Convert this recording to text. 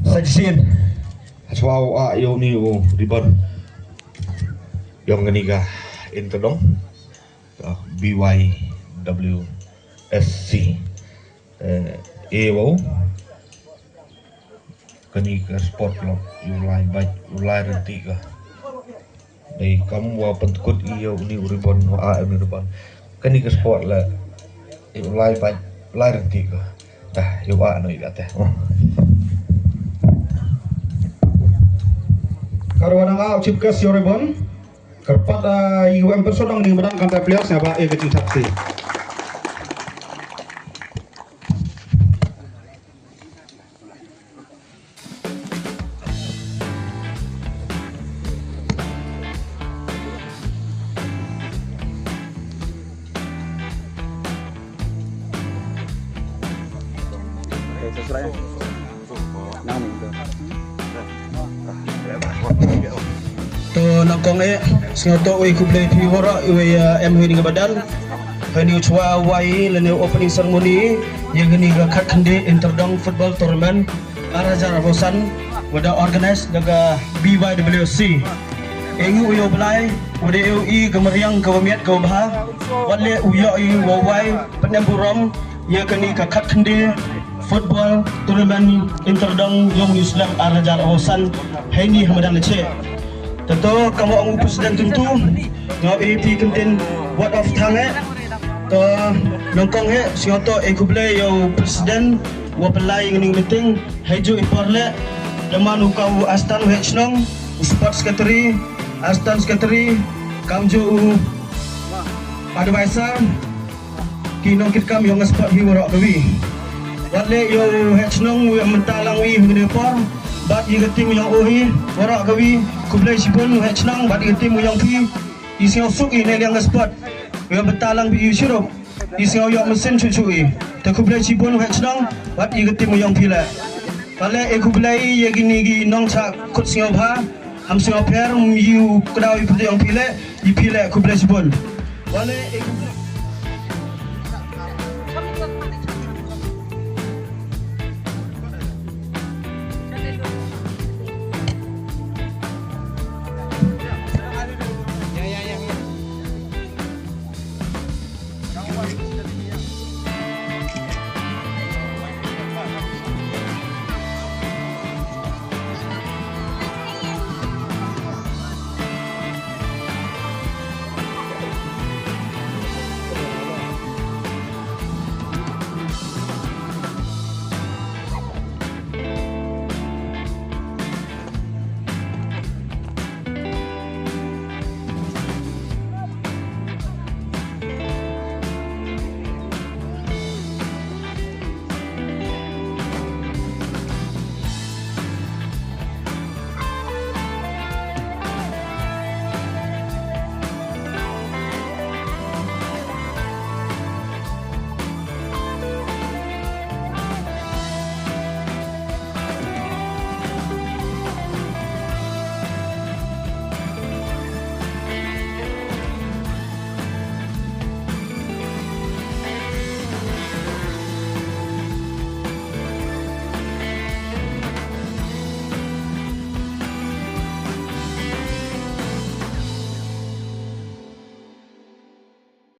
Sajian aswau yo ni ribon yang ketiga interdong BYWSC EWO ketiga sport club ulai tiga dari kamu wa pentukut iyo ni ribon wa AM ribon ketiga sport lah ulai tiga dah yo wa no ikate Karwana nga Chipkas Yoribon Karpat UM personang di badan kantor players ya Pak kecil saksi. To nangkong singoto ui kublai piwara ui MH dengan badan kani ucwa wai lene opening ceremony yang gini kat khande interdong football tournament Arajar Rosan wada organize daga BYWC engu uyo belai wada UI gemeriang kawamiat kawabha wale uyo wawai penemburam yang gini kat khande football tournament interdong Yong Islam Arajar Rosan hani hamadan leceh. Tentu kamu ang presiden tentu ngau EP kenten word of tongue to nongkong singoto kublai yo presiden wa pelai ngning meeting haju iporle deman ukau astan hechnong sport secretary astan secretary kamju advisor kinong kitkam yo sport hi warok gawi wale yo hechnong wi mentalang wi ngdepor bat yigetim yang ohi warak gawi kublai sipun hechnang bat yigetim yang pi ising suk ini yang spot yang betalang bi syurup ising yok mesin cucui te kublai sipun hechnang bat yigetim yang pi la wale kublai ye gini gi nong cha kut sing bha ham sing per yu kdau ipde yang pi la kublai sipun wale